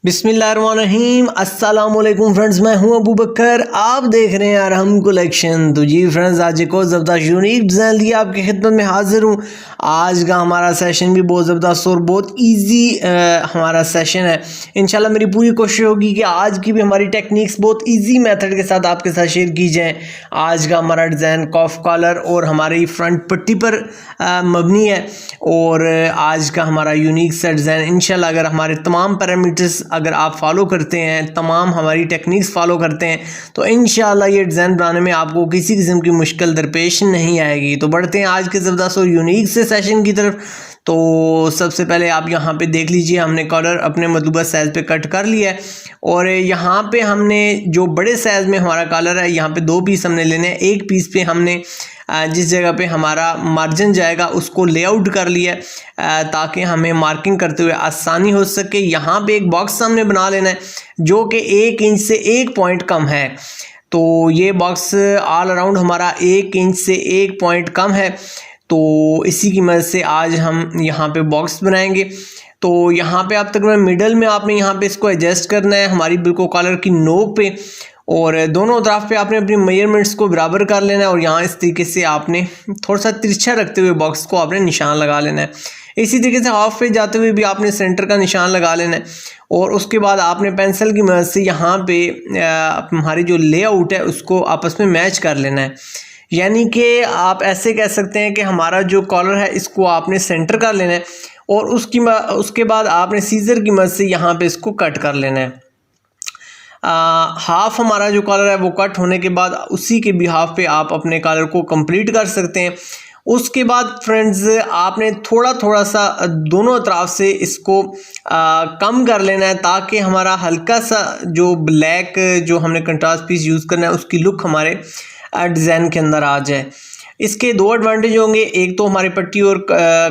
बिस्मिल्लाहिर्रहमानिर्रहीम अस्सलाम वालेकुम फ्रेंड्स, मैं हूं अबू बकर। आप देख रहे हैं अरहम कलेक्शन। तो जी फ्रेंड्स, आज एक और ज़बरदस्त यूनिक डिज़ाइन लिए आपकी खिदमत में हाजिर हूं। आज का हमारा सेशन भी बहुत ज़बरदस्त और बहुत इजी हमारा सेशन है। इंशाल्लाह मेरी पूरी कोशिश होगी कि आज की भी हमारी टेक्निक्स बहुत इजी मेथड के साथ आपके साथ शेयर की जाए। आज का हमारा डिज़ाइन कॉफ कॉलर और हमारी फ्रंट पट्टी पर मबनी है। और आज का हमारा यूनिक सा डिज़ाइन इंशाल्लाह अगर हमारे तमाम पैरामीटर्स अगर आप फॉलो करते हैं, तमाम हमारी टेक्निक्स फॉलो करते हैं, तो इंशाल्लाह ये डिज़ाइन बनाने में आपको किसी किस्म की मुश्किल दरपेश नहीं आएगी। तो बढ़ते हैं आज के ज़बरदस्त और यूनिक से सेशन की तरफ। तो सबसे पहले आप यहाँ पे देख लीजिए, हमने कॉलर अपने मतलूबा साइज़ पे कट कर लिया है। और यहाँ पे हमने जो बड़े साइज़ में हमारा कॉलर है, यहाँ पे 2 पीस हमने लेने हैं। एक पीस पे हमने जिस जगह पे हमारा मार्जिन जाएगा उसको लेआउट कर लिया ताकि हमें मार्किंग करते हुए आसानी हो सके। यहाँ पे एक बॉक्स हमने बना लेना है जो कि 1 इंच से 1 पॉइंट कम है। तो ये बॉक्स ऑल अराउंड हमारा 1 इंच से 1 पॉइंट कम है। तो इसी की मदद से आज हम यहाँ पे बॉक्स बनाएंगे। तो यहाँ पे आप तकरीबन मिडल में आपने यहाँ पे इसको एडजस्ट करना है हमारी बिल्कुल कॉलर की नोक पे, और दोनों तरफ पे आपने अपनी मेजरमेंट्स को बराबर कर लेना है। और यहाँ इस तरीके से आपने थोड़ा सा तिरछा रखते हुए बॉक्स को आपने निशान लगा लेना है। इसी तरीके से हाफ पे जाते हुए भी आपने सेंटर का निशान लगा लेना है। और उसके बाद आपने पेंसिल की मदद से यहाँ पे हमारी जो लेआउट है उसको आपस में मैच कर लेना है। यानी कि आप ऐसे कह सकते हैं कि हमारा जो कॉलर है इसको आपने सेंटर कर लेना है और उसके बाद आपने सीजर की मदद से यहाँ पे इसको कट कर लेना है। हाफ हमारा जो कॉलर है वो कट होने के बाद उसी के भी हाफ पे आप अपने कॉलर को कंप्लीट कर सकते हैं। उसके बाद फ्रेंड्स आपने थोड़ा थोड़ा सा दोनों तरफ से इसको कम कर लेना है ताकि हमारा हल्का सा जो ब्लैक जो हमने कंट्रास्ट पीस यूज़ करना है उसकी लुक हमारे डिज़ाइन के अंदर आ जाए। इसके 2 एडवांटेज होंगे। एक तो हमारी पट्टी और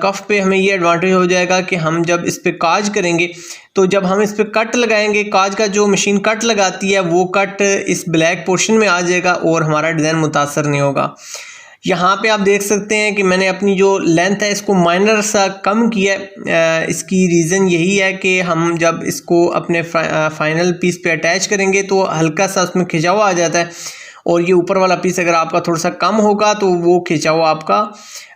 कफ पे हमें ये एडवांटेज हो जाएगा कि हम जब इस पे काज करेंगे तो जब हम इस पे कट लगाएंगे, काज का जो मशीन कट लगाती है वो कट इस ब्लैक पोर्शन में आ जाएगा और हमारा डिज़ाइन मुतासर नहीं होगा। यहाँ पे आप देख सकते हैं कि मैंने अपनी जो लेंथ है इसको माइनर सा कम किया है। इसकी रीज़न यही है कि हम जब इसको अपने फाइनल पीस पे अटैच करेंगे तो हल्का सा उसमें खिंचाव आ जाता है, और ये ऊपर वाला पीस अगर आपका थोड़ा सा कम होगा तो वो खिंचाव आपका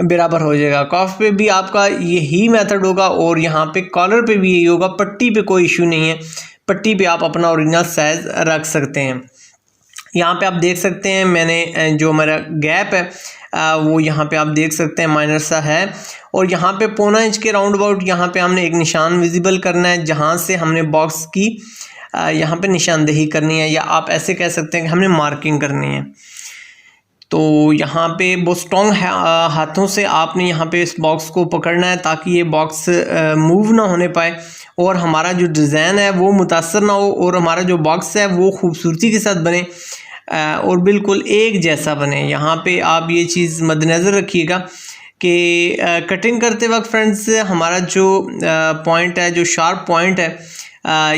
बराबर हो जाएगा। कॉफ पे भी आपका यही मेथड होगा और यहाँ पे कॉलर पे भी यही होगा। पट्टी पे कोई इशू नहीं है, पट्टी पे आप अपना ओरिजिनल साइज़ रख सकते हैं। यहाँ पे आप देख सकते हैं मैंने जो हमारा गैप है वो यहाँ पे आप देख सकते हैं माइनर सा है। और यहाँ पे 1.25 इंच के राउंड अबाउट यहाँ पे हमने एक निशान विजिबल करना है जहाँ से हमने बॉक्स की यहाँ पे निशानदेही करनी है, या आप ऐसे कह सकते हैं कि हमने मार्किंग करनी है। तो यहाँ पे बहुत स्ट्रॉन्ग हाथों से आपने यहाँ पे इस बॉक्स को पकड़ना है ताकि ये बॉक्स मूव ना होने पाए और हमारा जो डिज़ाइन है वो मुतासर ना हो और हमारा जो बॉक्स है वो खूबसूरती के साथ बने और बिल्कुल एक जैसा बने। यहाँ पे आप ये चीज़ मद्देनज़र रखिएगा कि कटिंग करते वक्त फ्रेंड्स हमारा जो पॉइंट है, जो शार्प पॉइंट है,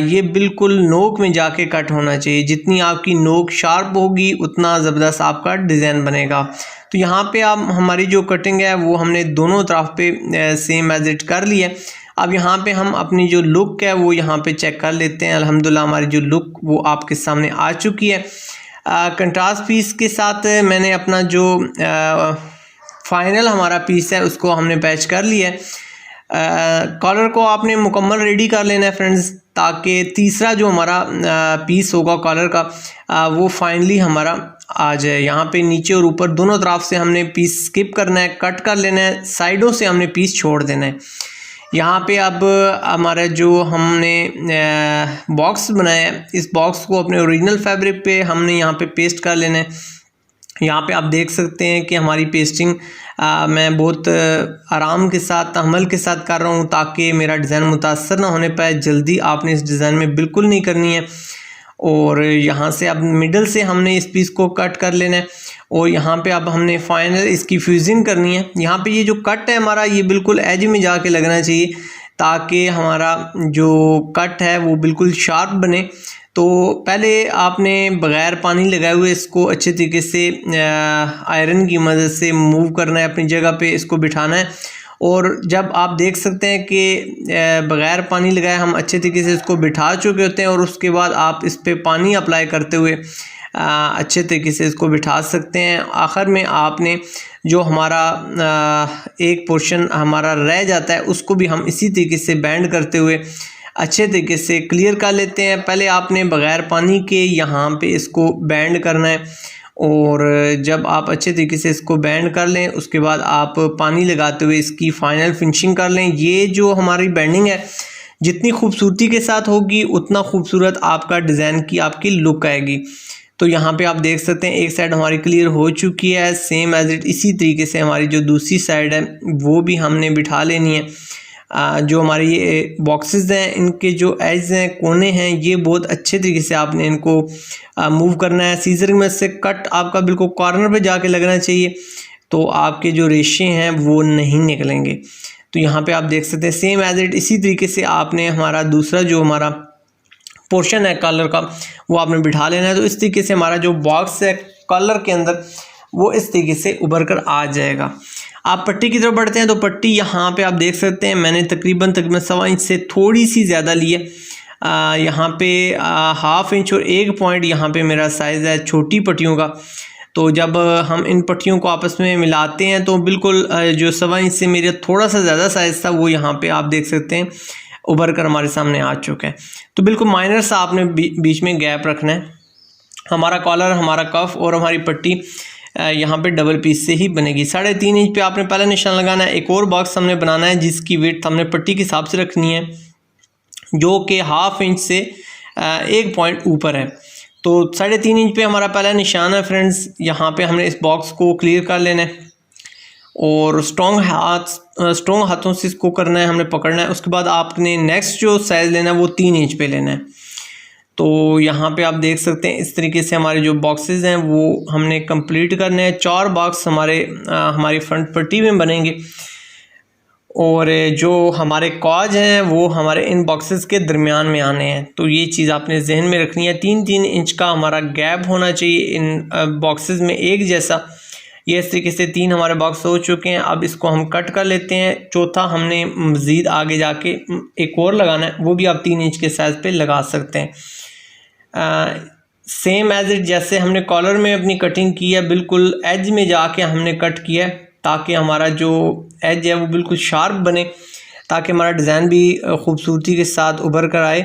ये बिल्कुल नोक में जाके कट होना चाहिए। जितनी आपकी नोक शार्प होगी उतना ज़बरदस्त आपका डिज़ाइन बनेगा। तो यहाँ पे आप हमारी जो कटिंग है वो हमने दोनों तरफ पे सेम एज इट कर लिया। अब यहाँ पे हम अपनी जो लुक है वो यहाँ पे चेक कर लेते हैं। अल्हम्दुलिल्लाह हमारी जो लुक वो आपके सामने आ चुकी है। कंट्रास्ट पीस के साथ मैंने अपना जो फाइनल हमारा पीस है उसको हमने पैच कर लिया है। कॉलर को आपने मुकम्मल रेडी कर लेना है फ्रेंड्स, ताकि तीसरा जो हमारा पीस होगा कॉलर का वो फाइनली हमारा आ जाए। यहाँ पे नीचे और ऊपर दोनों तरफ से हमने पीस स्किप करना है, कट कर लेना है, साइडों से हमने पीस छोड़ देना है। यहाँ पे अब हमारा जो हमने बॉक्स बनाया है इस बॉक्स को अपने ओरिजिनल फैब्रिक पे हमने यहाँ पे पेस्ट कर लेना है। यहाँ पे आप देख सकते हैं कि हमारी पेस्टिंग मैं बहुत आराम के साथ, तहम्मुल के साथ कर रहा हूँ ताकि मेरा डिज़ाइन मुतासर ना होने पाए। जल्दी आपने इस डिज़ाइन में बिल्कुल नहीं करनी है। और यहाँ से अब मिडल से हमने इस पीस को कट कर लेना है और यहाँ पे अब हमने फाइनल इसकी फ्यूजिंग करनी है। यहाँ पे ये जो कट है हमारा ये बिल्कुल एज में जाके लगना चाहिए ताकि हमारा जो कट है वो बिल्कुल शार्प बने। तो पहले आपने बग़ैर पानी लगाए हुए इसको अच्छे तरीके से आयरन की मदद से मूव करना है, अपनी जगह पे इसको बिठाना है और जब आप देख सकते हैं कि बग़ैर पानी लगाए हम अच्छे तरीके से इसको बिठा चुके होते हैं और उसके बाद आप इस पर पानी अप्लाई करते हुए अच्छे तरीके से इसको बिठा सकते हैं। आखिर में आपने जो हमारा एक पोर्शन हमारा रह जाता है उसको भी हम इसी तरीके से बैंड करते हुए अच्छे तरीके से क्लियर कर लेते हैं। पहले आपने बग़ैर पानी के यहाँ पे इसको बैंड करना है और जब आप अच्छे तरीके से इसको बैंड कर लें उसके बाद आप पानी लगाते हुए इसकी फ़ाइनल फिनिशिंग कर लें। ये जो हमारी बैंडिंग है जितनी खूबसूरती के साथ होगी उतना खूबसूरत आपका डिज़ाइन की आपकी लुक आएगी। तो यहाँ पे आप देख सकते हैं एक साइड हमारी क्लियर हो चुकी है, सेम एज इट इसी तरीके से हमारी जो दूसरी साइड है वो भी हमने बिठा लेनी है। जो हमारी ये बॉक्सेस हैं इनके जो एज हैं कोने हैं ये बहुत अच्छे तरीके से आपने इनको मूव करना है। सीजर में से कट आपका बिल्कुल कॉर्नर पे जाके लगना चाहिए तो आपके जो रेशे हैं वो नहीं निकलेंगे। तो यहाँ पे आप देख सकते हैं सेम एज इट इसी तरीके से आपने हमारा दूसरा जो हमारा पोर्शन है कलर का वो आपने बिठा लेना है। तो इस तरीके से हमारा जो बॉक्स है कलर के अंदर वो इस तरीके से उभर कर आ जाएगा। आप पट्टी की तरफ बढ़ते हैं तो पट्टी यहाँ पे आप देख सकते हैं मैंने तकरीबन 1.25 इंच से थोड़ी सी ज़्यादा ली है। यहाँ पे 1/2 इंच और 1 पॉइंट यहाँ पे मेरा साइज़ है छोटी पट्टियों का। तो जब हम इन पट्टियों को आपस में मिलाते हैं तो बिल्कुल जो 1.25 इंच से मेरा थोड़ा सा ज़्यादा साइज़ था वो यहाँ पे आप देख सकते हैं उभर कर हमारे सामने आ चुका है। तो बिल्कुल माइनर सा आपने बीच में गैप रखना है। हमारा कॉलर, हमारा कफ और हमारी पट्टी यहाँ पे डबल पीस से ही बनेगी। 3.5 इंच पे आपने पहला निशान लगाना है। एक और बॉक्स हमने बनाना है जिसकी विड्थ हमने पट्टी के हिसाब से रखनी है जो कि 1/2 इंच से 1 पॉइंट ऊपर है। तो 3.5 इंच पे हमारा पहला निशान है फ्रेंड्स। यहाँ पे हमने इस बॉक्स को क्लियर कर लेना है और स्ट्रॉन्ग हाथों से इसको करना है, हमने पकड़ना है। उसके बाद आपने नेक्स्ट जो साइज़ लेना है वो 3 इंच पे लेना है। तो यहाँ पे आप देख सकते हैं इस तरीके से हमारे जो बॉक्सेस हैं वो हमने कंप्लीट करने हैं। 4 बॉक्स हमारी फ्रंट पट्टी में बनेंगे और जो हमारे कॉज हैं वो हमारे इन बॉक्सेस के दरमियान में आने हैं। तो ये चीज़ आपने जहन में रखनी है। 3-3 इंच का हमारा गैप होना चाहिए इन बॉक्सेस में एक जैसा। ये इस तरीके से 3 हमारे बॉक्स हो चुके हैं। अब इसको हम कट कर लेते हैं। चौथा हमने मज़ीद आगे जाके एक और लगाना है, वो भी आप 3 इंच के साइज़ पे लगा सकते हैं। सेम एज इट जैसे हमने कॉलर में अपनी कटिंग की है बिल्कुल एज में जाके हमने कट किया है ताकि हमारा जो एज है वो बिल्कुल शार्प बने, ताकि हमारा डिज़ाइन भी खूबसूरती के साथ उभर कर आए।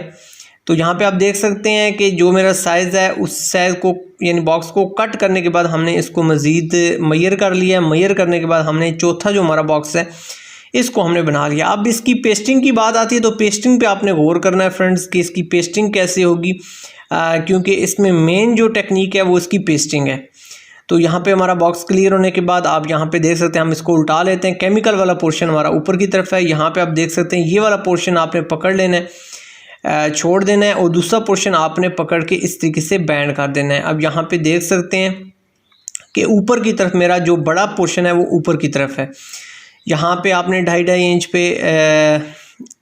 तो यहाँ पे आप देख सकते हैं कि जो मेरा साइज़ है उस साइज़ को यानी बॉक्स को कट करने के बाद हमने इसको मज़ीद मेजर कर लिया है। मेजर करने के बाद हमने चौथा जो हमारा बॉक्स है इसको हमने बना लिया। अब इसकी पेस्टिंग की बात आती है तो पेस्टिंग पे आपने गौर करना है फ्रेंड्स कि इसकी पेस्टिंग कैसे होगी, क्योंकि इसमें मेन जो टेक्निक है वो इसकी पेस्टिंग है। तो यहाँ पे हमारा बॉक्स क्लियर होने के बाद आप यहाँ पे देख सकते हैं हम इसको उल्टा लेते हैं। केमिकल वाला पोर्शन हमारा ऊपर की तरफ है। यहाँ पे आप देख सकते हैं ये वाला पोर्शन आपने पकड़ लेना है, छोड़ देना है और दूसरा पोर्शन आपने पकड़ के इस तरीके से बैंड कर देना है। अब यहाँ पे देख सकते हैं कि ऊपर की तरफ मेरा जो बड़ा पोर्शन है वो ऊपर की तरफ है। यहाँ पे आपने 2.5 इंच पे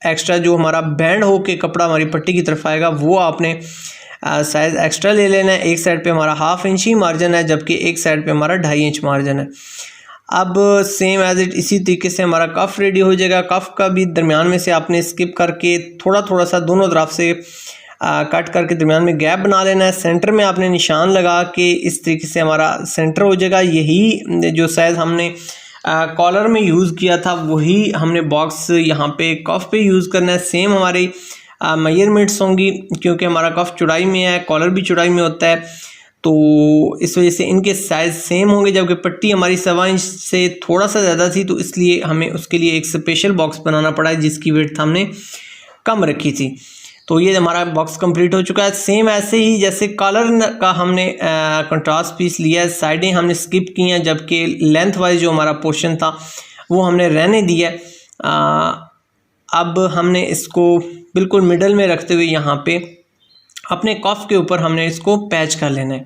एक्स्ट्रा जो हमारा बैंड हो के कपड़ा हमारी पट्टी की तरफ आएगा वो आपने साइज़ एक्स्ट्रा ले लेना है। एक साइड पे हमारा 1/2 इंच ही मार्जिन है जबकि एक साइड पे हमारा 2.5 इंच मार्जिन है। अब सेम एज इट इसी तरीके से हमारा कफ़ रेडी हो जाएगा। कफ़ का भी दरमियान में से आपने स्किप करके थोड़ा सा दोनों तरफ से कट करके दरमियान में गैप बना लेना है। सेंटर में आपने निशान लगा के इस तरीके से हमारा सेंटर हो जाएगा। यही जो साइज़ हमने कॉलर में यूज़ किया था वही हमने बॉक्स यहाँ पे कफ़ पे यूज़ करना है। सेम हमारी मेजरमेंट्स होंगी क्योंकि हमारा कफ़ चौड़ाई में है, कॉलर भी चौड़ाई में होता है, तो इस वजह से इनके साइज़ सेम होंगे। जबकि पट्टी हमारी 1.25 इंच से थोड़ा सा ज़्यादा थी तो इसलिए हमें उसके लिए एक स्पेशल बॉक्स बनाना पड़ा है जिसकी विड्थ हमने कम रखी थी। तो ये हमारा बॉक्स कंप्लीट हो चुका है। सेम ऐसे ही जैसे कॉलर का हमने कंट्रास्ट पीस लिया है, साइडें हमने स्किप की हैं जबकि लेंथ वाइज जो हमारा पोर्शन था वो हमने रहने दिया। अब हमने इसको बिल्कुल मिडल में रखते हुए यहाँ पे अपने कफ के ऊपर हमने इसको पैच कर लेना है।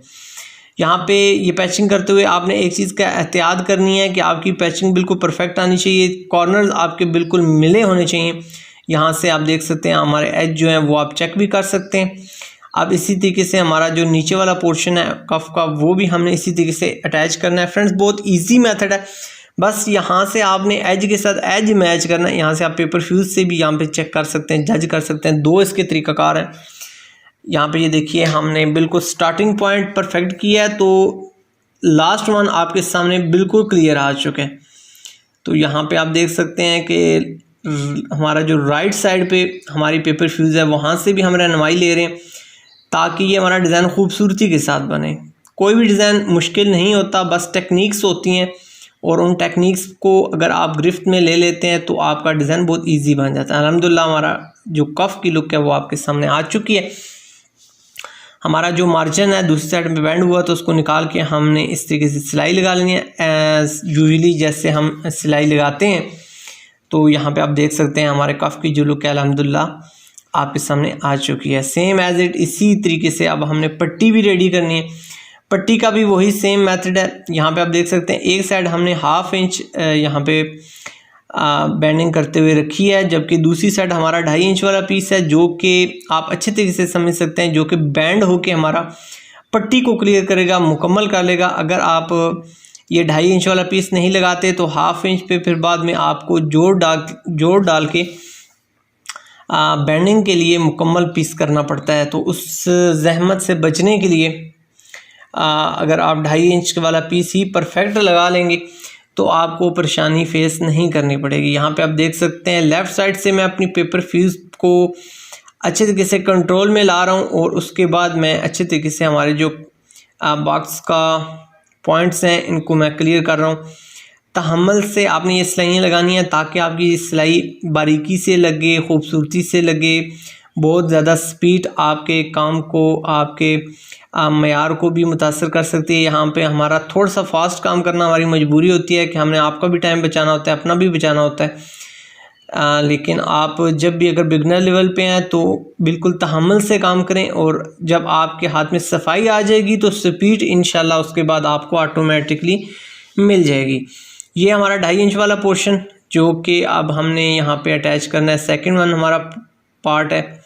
यहाँ पे ये पैचिंग करते हुए आपने एक चीज़ का एहतियात करनी है कि आपकी पैचिंग बिल्कुल परफेक्ट आनी चाहिए। कॉर्नर्स आपके बिल्कुल मिले होने चाहिए। यहाँ से आप देख सकते हैं हमारे एज जो है वो आप चेक भी कर सकते हैं। अब इसी तरीके से हमारा जो नीचे वाला पोर्शन है कफ का वो भी हमने इसी तरीके से अटैच करना है। फ्रेंड्स बहुत ईजी मेथड है, बस यहाँ से आपने एज के साथ एज मैच करना है। यहाँ से आप पेपर फ्यूज से भी यहाँ पे चेक कर सकते हैं, जज कर सकते हैं। दो इसके तरीक़ाकार हैं। यहाँ पे ये देखिए हमने बिल्कुल स्टार्टिंग पॉइंट परफेक्ट किया है, तो लास्ट वन आपके सामने बिल्कुल क्लियर आ चुके हैं। तो यहाँ पे आप देख सकते हैं कि हमारा जो राइट साइड पे हमारी पेपर फ्यूज़ है वहाँ से भी हम रहनुमाई ले रहे हैं ताकि ये हमारा डिज़ाइन खूबसूरती के साथ बने। कोई भी डिज़ाइन मुश्किल नहीं होता, बस टेक्निक्स होती हैं और उन टेक्निक्स को अगर आप गिरफ्त में ले लेते हैं तो आपका डिज़ाइन बहुत ईजी बन जाता है। अल्हम्दुलिल्लाह हमारा जो कफ़ की लुक है वो आपके सामने आ चुकी है। हमारा जो मार्जिन है दूसरी साइड में बैंड हुआ तो उसको निकाल के हमने इस तरीके से सिलाई लगा लेनी है, एज यूजुअली जैसे हम सिलाई लगाते हैं। तो यहाँ पे आप देख सकते हैं हमारे कफ़ की जो लुक है अल्हम्दुलिल्लाह आपके सामने आ चुकी है। सेम एज इट इसी तरीके से अब हमने पट्टी भी रेडी करनी है। पट्टी का भी वही सेम मेथड है। यहाँ पे आप देख सकते हैं एक साइड हमने 1/2 इंच यहाँ पे बैंडिंग करते हुए रखी है, जबकि दूसरी साइड हमारा 2.5 इंच वाला पीस है जो कि आप अच्छे तरीके से समझ सकते हैं, जो कि बैंड होके हमारा पट्टी को क्लियर करेगा, मुकम्मल कर लेगा। अगर आप ये 2.5 इंच वाला पीस नहीं लगाते तो 1/2 इंच पे फिर बाद में आपको जोड़ डाल के बैंडिंग के लिए मुकम्मल पीस करना पड़ता है। तो उस जहमत से बचने के लिए अगर आप 2.5 इंच वाला पीस ही परफेक्ट लगा लेंगे तो आपको परेशानी फेस नहीं करनी पड़ेगी। यहाँ पे आप देख सकते हैं लेफ़्ट साइड से मैं अपनी पेपर फ्यूज़ को अच्छे तरीके से कंट्रोल में ला रहा हूँ और उसके बाद मैं अच्छे तरीके से हमारे जो बॉक्स का पॉइंट्स हैं इनको मैं क्लियर कर रहा हूँ। तहम्मुल से आपने ये सिलाइयाँ लगानी है ताकि आपकी सिलाई बारीकी से लगे, खूबसूरती से लगे, बहुत ज़्यादा स्पीड आपके काम को, आपके मयार को भी मुतासर कर सकती है। यहाँ पे हमारा थोड़ा सा फास्ट काम करना हमारी मजबूरी होती है कि हमने आपका भी टाइम बचाना होता है, अपना भी बचाना होता है। लेकिन आप जब भी अगर बिगनर लेवल पे हैं तो बिल्कुल तहम्मुल से काम करें और जब आपके हाथ में सफाई आ जाएगी तो स्पीड इंशाल्लाह उसके बाद आपको ऑटोमेटिकली मिल जाएगी। ये हमारा 2.5 इंच वाला पोर्शन जो कि अब हमने यहाँ पे अटैच करना है। सेकंड वन हमारा पार्ट है।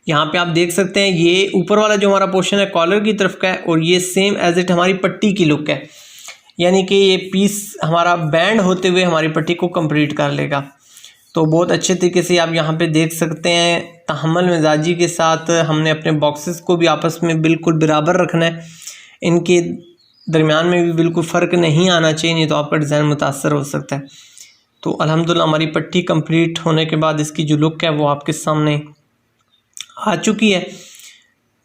यहाँ पे आप देख सकते हैं ये ऊपर वाला जो हमारा पोर्शन है कॉलर की तरफ का है और ये सेम एज इट हमारी पट्टी की लुक है, यानी कि ये पीस हमारा बैंड होते हुए हमारी पट्टी को कंप्लीट कर लेगा। तो बहुत अच्छे तरीके से आप यहाँ पे देख सकते हैं तहम्मुल मिजाजी के साथ हमने अपने बॉक्सेस को भी आपस में बिल्कुल बराबर रखना है, इनके दरमियान में भी बिल्कुल फ़र्क नहीं आना चाहिए, नहीं तो आपका डिज़ाइन मुतासर हो सकता है। तो अल्हम्दुलिल्लाह हमारी पट्टी कंप्लीट होने के बाद इसकी जो लुक है वो आपके सामने आ चुकी है,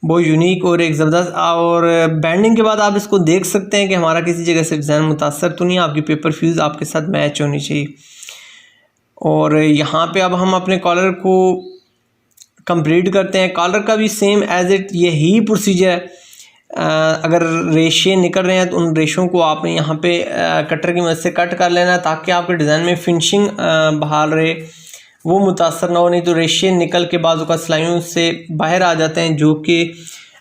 बहुत यूनिक और एक ज़बरदस्त। और बैंडिंग के बाद आप इसको देख सकते हैं कि हमारा किसी जगह से डिज़ाइन मुतासर तो नहीं, आपकी पेपर फ्यूज़ आपके साथ मैच होनी चाहिए। और यहाँ पे अब हम अपने कॉलर को कंप्लीट करते हैं। कॉलर का भी सेम एज इट यही प्रोसीजर है। अगर रेशे निकल रहे हैं तो उन रेशों को आपने यहाँ पे कटर की मदद से कट कर लेना है ताकि आपके डिज़ाइन में फिनिशिंग बहाल रहे, वो मुतासर ना हो। नहीं तो रेशे निकल के बाजू का सिलाइयों से बाहर आ जाते हैं जो कि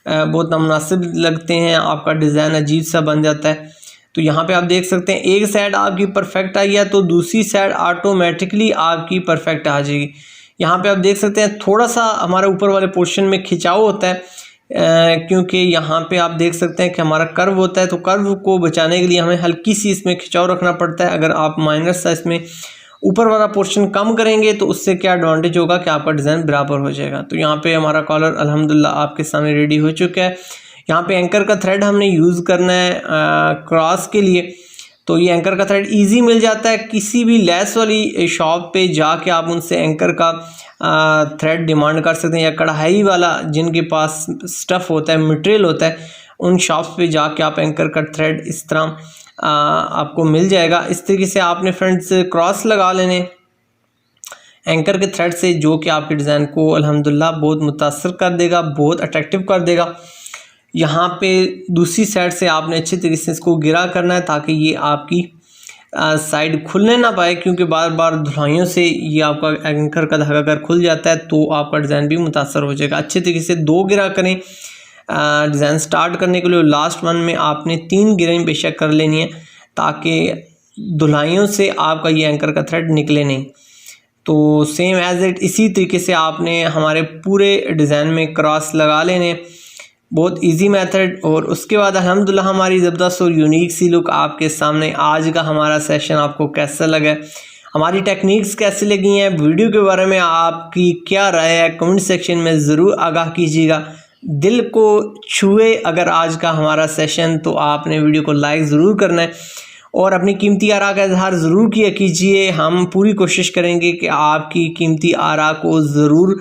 बहुत नामुनासिब लगते हैं, आपका डिज़ाइन अजीब सा बन जाता है। तो यहाँ पे आप देख सकते हैं एक साइड आपकी परफेक्ट आई है तो दूसरी साइड ऑटोमेटिकली आपकी परफेक्ट आ जाएगी। यहाँ पे आप देख सकते हैं थोड़ा सा हमारे ऊपर वाले पोर्शन में खिंचाव होता है क्योंकि यहाँ पे आप देख सकते हैं कि हमारा कर्व होता है, तो कर्व को बचाने के लिए हमें हल्की सी इसमें खिंचाव रखना पड़ता है। अगर आप माइनर सा इसमें ऊपर वाला पोर्शन कम करेंगे तो उससे क्या एडवांटेज होगा कि आपका डिज़ाइन बराबर हो जाएगा। तो यहाँ पे हमारा कॉलर अल्हम्दुलिल्लाह आपके सामने रेडी हो चुका है। यहाँ पे एंकर का थ्रेड हमने यूज़ करना है क्रॉस के लिए, तो ये एंकर का थ्रेड इजी मिल जाता है। किसी भी लेस वाली शॉप पे जाके आप उनसे एंकर का थ्रेड डिमांड कर सकते हैं, या कढ़ाई वाला जिनके पास स्टफ़ होता है, मटेरियल होता है, उन शॉप्स पे जाके आप एंकर का थ्रेड इस तरह आपको मिल जाएगा। इस तरीके से आपने फ्रेंड्स क्रॉस लगा लेने एंकर के थ्रेड से, जो कि आपके डिज़ाइन को अल्हम्दुलिल्लाह बहुत मुतासर कर देगा, बहुत अट्रैक्टिव कर देगा। यहाँ पे दूसरी साइड से आपने अच्छे तरीके से इसको गिरा करना है ताकि ये आपकी साइड खुलने ना पाए, क्योंकि बार बार धुलाइयों से ये आपका एंकर का धागा अगर खुल जाता है तो आपका डिज़ाइन भी मुतासर हो जाएगा। अच्छे तरीके से 2 गिरा करें डिज़ाइन स्टार्ट करने के लिए। लास्ट वन में आपने 3 गिराई बेशक कर लेनी है ताकि धुलाइयों से आपका ये एंकर का थ्रेड निकले नहीं। तो सेम एज इट इसी तरीके से आपने हमारे पूरे डिज़ाइन में क्रॉस लगा लेने। बहुत इजी मेथड। और उसके बाद अल्हम्दुलिल्लाह हमारी ज़बरदस्त और यूनिक सी लुक आपके सामने। आज का हमारा सेशन आपको कैसा लगा, हमारी टेक्निक्स कैसी लगी हैं, वीडियो के बारे में आपकी क्या राय है, कमेंट सेक्शन में ज़रूर आगाह कीजिएगा। दिल को छुए अगर आज का हमारा सेशन, तो आपने वीडियो को लाइक ज़रूर करना है और अपनी कीमती आरा का इजहार ज़रूर किया कीजिए। हम पूरी कोशिश करेंगे कि आपकी कीमती आरा को ज़रूर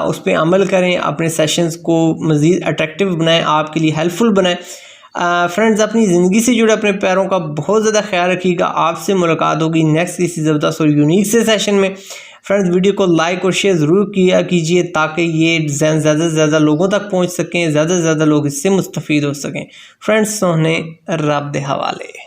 उस पर अमल करें, अपने सेशंस को मज़ीद अट्रैक्टिव बनाएं, आपके लिए हेल्पफुल बनाएं। फ्रेंड्स, अपनी ज़िंदगी से जुड़े अपने पैरों का बहुत ज़्यादा ख्याल रखिएगा। आपसे मुलाकात होगी नेक्स्ट किसी ज़बरदस्त और यूनिक से सेशन में। फ्रेंड्स, वीडियो को लाइक और शेयर ज़रूर किया कीजिए ताकि ये डिज़ाइन ज़्यादा से ज़्यादा लोगों तक पहुँच सकें, ज़्यादा से ज़्यादा लोग इससे मुस्तफ़ीद हो सकें। फ्रेंड्स, सोहने रब दे हवाले।